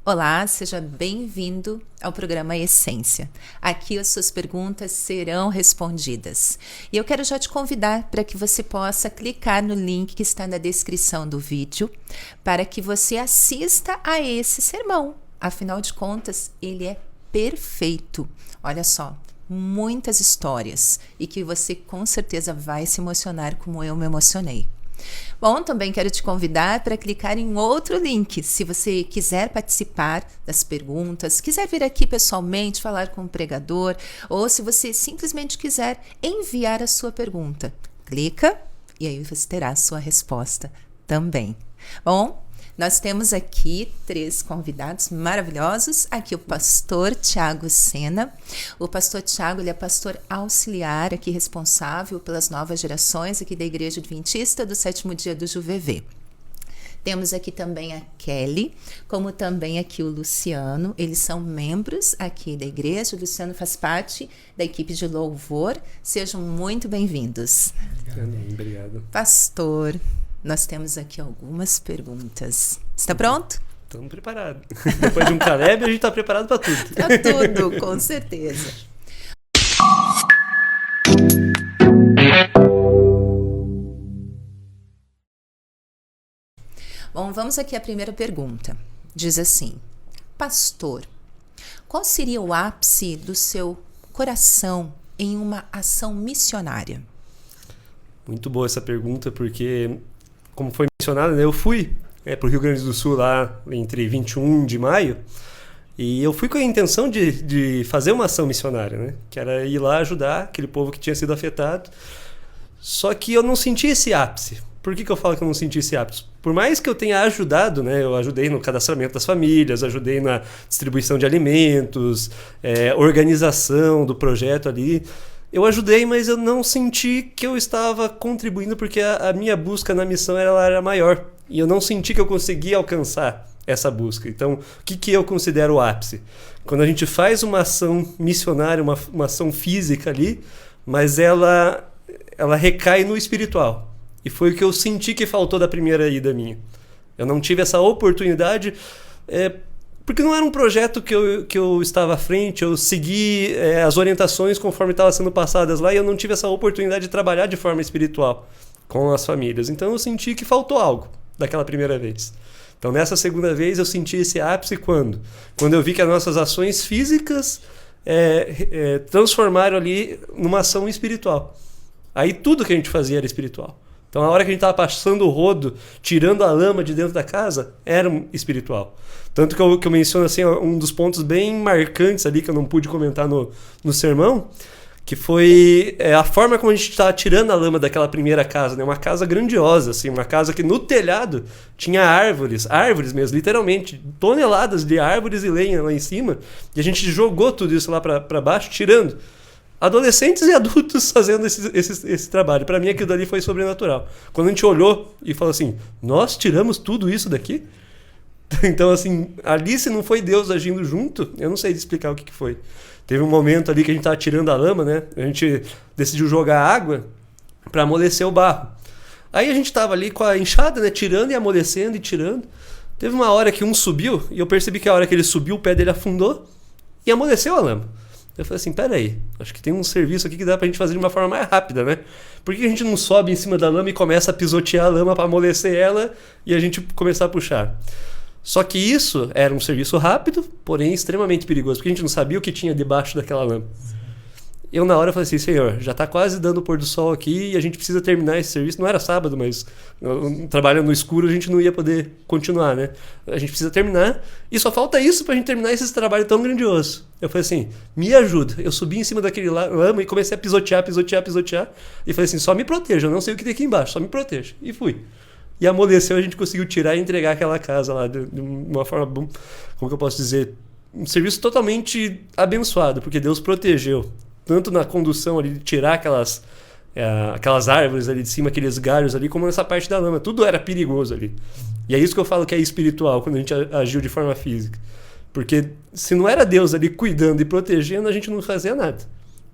Olá, seja bem-vindo ao programa Essência. Aqui as suas perguntas serão respondidas. E eu quero já te convidar para que você possa clicar no link que está na descrição do vídeo para que você assista a esse sermão. Afinal de contas, ele é perfeito. Olha só, muitas histórias e que você com certeza vai se emocionar como eu me emocionei. Bom, também quero te convidar para clicar em outro link, se você quiser participar das perguntas, quiser vir aqui pessoalmente falar com o pregador, ou se você simplesmente quiser enviar a sua pergunta. Clica e aí você terá a sua resposta também. Bom, nós temos aqui 3 convidados maravilhosos. Aqui o pastor Tiago Sena. O pastor Tiago, ele é pastor auxiliar aqui, responsável pelas novas gerações aqui da Igreja Adventista do 7º dia do Juvevê. Temos aqui também a Kelly, como também aqui o Luciano. Eles são membros aqui da igreja. O Luciano faz parte da equipe de louvor. Sejam muito bem-vindos. Obrigado. Pastor, nós temos aqui algumas perguntas. Está pronto? Estamos preparados. Depois de um Caleb, a gente está preparado para tudo. Para tudo, com certeza. Bom, vamos aqui à primeira pergunta. Diz assim: pastor, qual seria o ápice do seu coração em uma ação missionária? Muito boa essa pergunta, porque, como foi mencionado, né, eu fui para o Rio Grande do Sul lá entre 21 de maio e eu fui com a intenção de fazer uma ação missionária, né, que era ir lá ajudar aquele povo que tinha sido afetado. Só que eu não senti esse ápice. Por que eu falo que eu não senti esse ápice? Por mais que eu tenha ajudado, né, eu ajudei no cadastramento das famílias, ajudei na distribuição de alimentos, organização do projeto ali. Eu ajudei, mas eu não senti que eu estava contribuindo, porque a minha busca na missão era maior. E eu não senti que eu conseguia alcançar essa busca. Então, o que eu considero o ápice? Quando a gente faz uma ação missionária, uma ação física ali, mas ela recai no espiritual. E foi o que eu senti que faltou da primeira ida minha. Eu não tive essa oportunidade, porque não era um projeto que eu estava à frente, eu segui as orientações conforme estavam sendo passadas lá e eu não tive essa oportunidade de trabalhar de forma espiritual com as famílias. Então eu senti que faltou algo daquela primeira vez. Então nessa segunda vez eu senti esse ápice quando eu vi que as nossas ações físicas transformaram ali numa ação espiritual. Aí tudo que a gente fazia era espiritual. Então, a hora que a gente estava passando o rodo, tirando a lama de dentro da casa, era espiritual. Tanto que eu menciono assim, um dos pontos bem marcantes ali, que eu não pude comentar no sermão, que foi a forma como a gente estava tirando a lama daquela primeira casa, né? Uma casa grandiosa, assim, uma casa que no telhado tinha árvores mesmo, literalmente, toneladas de árvores e lenha lá em cima, e a gente jogou tudo isso lá para baixo, tirando. Adolescentes e adultos fazendo esse trabalho. Para mim, aquilo dali foi sobrenatural. Quando a gente olhou e falou assim, nós tiramos tudo isso daqui? Então, assim, ali se não foi Deus agindo junto, eu não sei explicar o que foi. Teve um momento ali que a gente estava tirando a lama, né? A gente decidiu jogar água para amolecer o barro. Aí a gente estava ali com a enxada, né? Tirando e amolecendo e tirando. Teve uma hora que um subiu e eu percebi que a hora que ele subiu, o pé dele afundou e amoleceu a lama. Eu falei assim, peraí, acho que tem um serviço aqui que dá pra gente fazer de uma forma mais rápida, né? Por que a gente não sobe em cima da lama e começa a pisotear a lama para amolecer ela e a gente começar a puxar? Só que isso era um serviço rápido, porém extremamente perigoso, porque a gente não sabia o que tinha debaixo daquela lama. Eu na hora falei assim, Senhor, já está quase dando o pôr do sol aqui e a gente precisa terminar esse serviço. Não era sábado, mas trabalhando no escuro a gente não ia poder continuar, né? A gente precisa terminar e só falta isso para a gente terminar esse trabalho tão grandioso. Eu falei assim, me ajuda. Eu subi em cima daquele lama e comecei a pisotear. E falei assim, só me proteja, eu não sei o que tem aqui embaixo, só me proteja. E fui. E amoleceu, a gente conseguiu tirar e entregar aquela casa lá de uma forma, como que eu posso dizer, um serviço totalmente abençoado, porque Deus protegeu. Tanto na condução ali de tirar aquelas árvores ali de cima, aqueles galhos ali, como nessa parte da lama. Tudo era perigoso ali. E é isso que eu falo que é espiritual, quando a gente agiu de forma física. Porque se não era Deus ali cuidando e protegendo, a gente não fazia nada.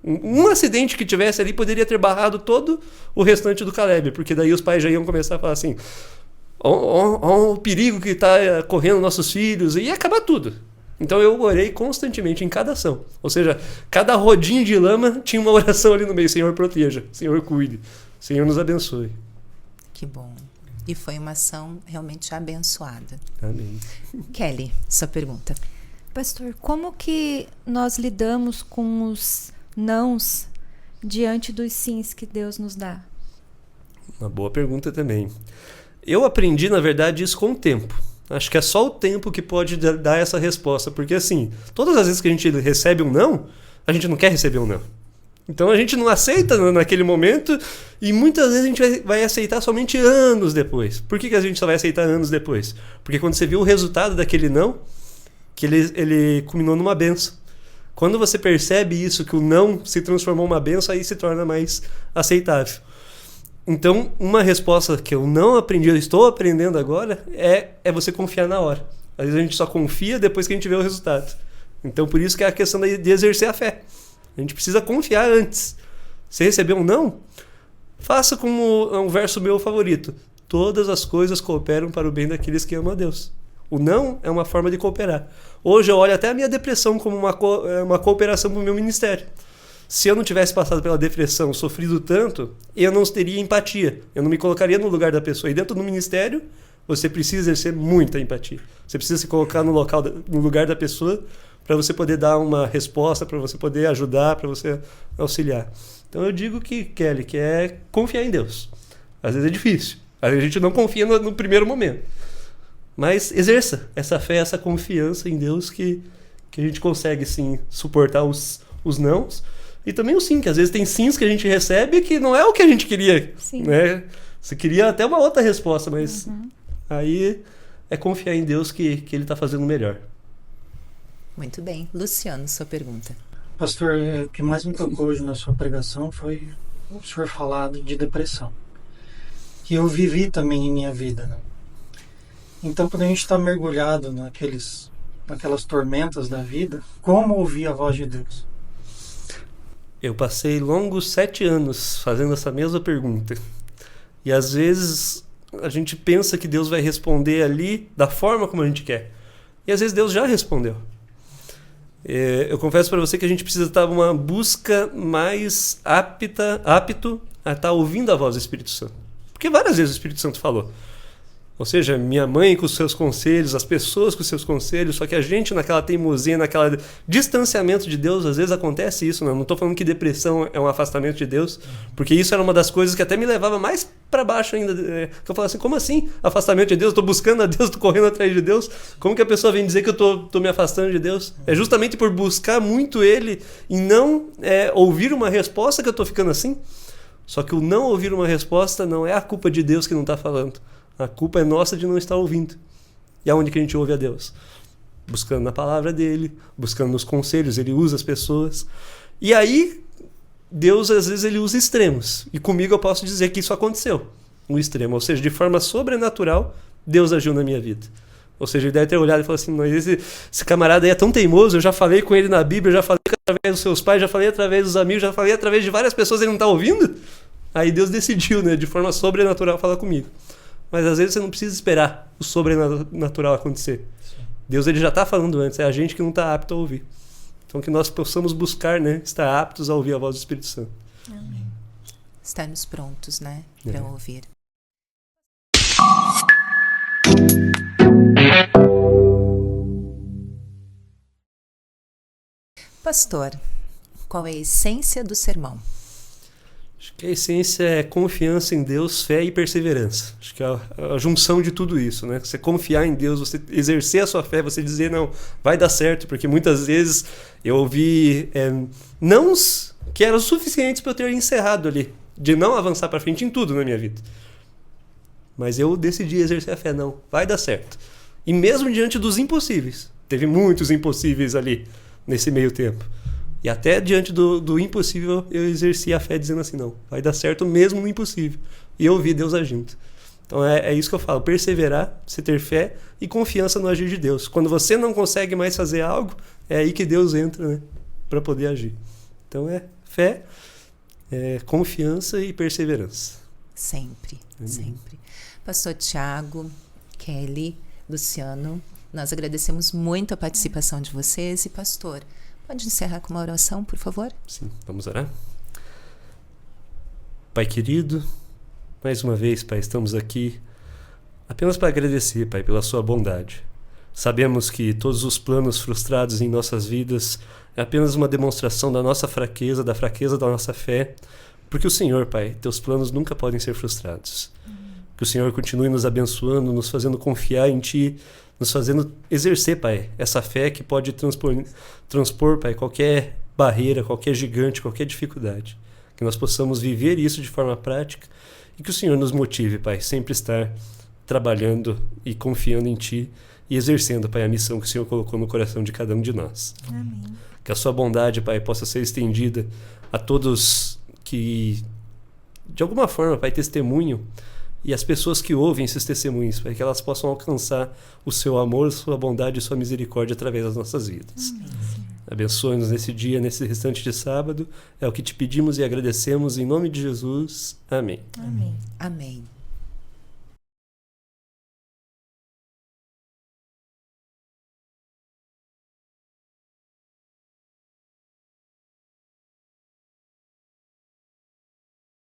Um acidente que tivesse ali poderia ter barrado todo o restante do Caleb, porque daí os pais já iam começar a falar assim, Olha o perigo que está correndo nossos filhos, e ia acabar tudo. Então eu orei constantemente em cada ação. Ou seja, cada rodinho de lama tinha uma oração ali no meio. Senhor, proteja. Senhor, cuide. Senhor, nos abençoe. Que bom. E foi uma ação realmente abençoada. Amém. Kelly, sua pergunta. Pastor, como que nós lidamos com os nãos diante dos sims que Deus nos dá? Uma boa pergunta também. Eu aprendi, na verdade, isso com o tempo. Acho que é só o tempo que pode dar essa resposta. Porque, assim, todas as vezes que a gente recebe um não, a gente não quer receber um não. Então a gente não aceita naquele momento e muitas vezes a gente vai aceitar somente anos depois. Por que a gente só vai aceitar anos depois? Porque quando você viu o resultado daquele não, que ele culminou numa benção. Quando você percebe isso, que o não se transformou numa benção, aí se torna mais aceitável. Então, uma resposta que eu não aprendi, eu estou aprendendo agora, é você confiar na hora. Às vezes a gente só confia depois que a gente vê o resultado. Então, por isso que é a questão de exercer a fé. A gente precisa confiar antes. Se receber um não, faça como um verso meu favorito. Todas as coisas cooperam para o bem daqueles que amam a Deus. O não é uma forma de cooperar. Hoje eu olho até a minha depressão como uma cooperação para o meu ministério. Se eu não tivesse passado pela depressão, sofrido tanto, eu não teria empatia. Eu não me colocaria no lugar da pessoa. E dentro do ministério, você precisa exercer muita empatia. Você precisa se colocar no lugar da pessoa para você poder dar uma resposta, para você poder ajudar, para você auxiliar. Então eu digo Kelly, que é confiar em Deus. Às vezes é difícil. Às vezes a gente não confia no primeiro momento. Mas exerça essa fé, essa confiança em Deus que a gente consegue, sim, suportar os nãos. E também o sim, que às vezes tem sims que a gente recebe que não é o que a gente queria. Sim. Né? Você queria até uma outra resposta, mas aí é confiar em Deus que Ele está fazendo melhor. Muito bem. Luciano, sua pergunta. Pastor, o que mais me tocou hoje na sua pregação foi o senhor falar de depressão. Que eu vivi também em minha vida, né? Então, quando a gente está mergulhado naquelas tormentas da vida, como ouvir a voz de Deus? Eu passei longos 7 anos fazendo essa mesma pergunta. E às vezes a gente pensa que Deus vai responder ali da forma como a gente quer. E às vezes Deus já respondeu. Eu confesso para você que a gente precisa estar numa busca mais apto a estar ouvindo a voz do Espírito Santo. Porque várias vezes o Espírito Santo falou. Ou seja, minha mãe com os seus conselhos, as pessoas com os seus conselhos, só que a gente naquela teimosia, naquele distanciamento de Deus, às vezes acontece isso. Né? Não estou falando que depressão é um afastamento de Deus, porque isso era uma das coisas que até me levava mais para baixo ainda. Que eu falava assim, como assim afastamento de Deus? Eu estou buscando a Deus, estou correndo atrás de Deus. Como que a pessoa vem dizer que eu estou me afastando de Deus? É justamente por buscar muito Ele e não ouvir uma resposta que eu estou ficando assim. Só que o não ouvir uma resposta não é a culpa de Deus que não está falando. A culpa é nossa de não estar ouvindo. E aonde que a gente ouve a Deus? Buscando na palavra dele, buscando nos conselhos, ele usa as pessoas. E aí, Deus às vezes ele usa extremos. E comigo eu posso dizer que isso aconteceu. Um extremo, ou seja, de forma sobrenatural, Deus agiu na minha vida. Ou seja, ele deve ter olhado e falado assim, mas esse camarada aí é tão teimoso, eu já falei com ele na Bíblia, eu já falei através dos seus pais, já falei através dos amigos, já falei através de várias pessoas, ele não está ouvindo? Aí Deus decidiu, né, de forma sobrenatural falar comigo. Mas às vezes você não precisa esperar o sobrenatural acontecer. Sim. Deus ele já está falando antes, é a gente que não está apto a ouvir. Então que nós possamos buscar, né, estar aptos a ouvir a voz do Espírito Santo. Amém. Estarmos prontos, né, para ouvir. Pastor, qual é a essência do sermão? Acho que a essência é confiança em Deus, fé e perseverança. Acho que é a junção de tudo isso, né? Você confiar em Deus, você exercer a sua fé, você dizer, não, vai dar certo, porque muitas vezes eu ouvi nãos que eram suficientes para eu ter encerrado ali, de não avançar para frente em tudo na minha vida. Mas eu decidi exercer a fé, não, vai dar certo. E mesmo diante dos impossíveis, teve muitos impossíveis ali nesse meio tempo. E até diante do impossível, eu exerci a fé dizendo assim, não, vai dar certo mesmo no impossível. E eu vi Deus agindo. Então é isso que eu falo, perseverar, você ter fé e confiança no agir de Deus. Quando você não consegue mais fazer algo, é aí que Deus entra, né, para poder agir. Então é fé, confiança e perseverança. Sempre, sempre. Pastor Tiago, Kelly, Luciano, nós agradecemos muito a participação de vocês. E, pastor, pode encerrar com uma oração, por favor? Sim, vamos orar. Pai querido, mais uma vez, Pai, estamos aqui apenas para agradecer, Pai, pela sua bondade. Sabemos que todos os planos frustrados em nossas vidas é apenas uma demonstração da nossa fraqueza, da fraqueza da nossa fé, porque o Senhor, Pai, teus planos nunca podem ser frustrados. Que o Senhor continue nos abençoando, nos fazendo confiar em Ti, nos fazendo exercer, Pai, essa fé que pode transpor, Pai, qualquer barreira, qualquer gigante, qualquer dificuldade. Que nós possamos viver isso de forma prática e que o Senhor nos motive, Pai, sempre estar trabalhando e confiando em Ti e exercendo, Pai, a missão que o Senhor colocou no coração de cada um de nós. Amém. Que a sua bondade, Pai, possa ser estendida a todos que, de alguma forma, Pai, testemunham, e as pessoas que ouvem esses testemunhos, Pai, que elas possam alcançar o seu amor, sua bondade e sua misericórdia através das nossas vidas. Abençoe-nos nesse dia, nesse restante de sábado. É o que te pedimos e agradecemos em nome de Jesus. Amém. Amém. Amém.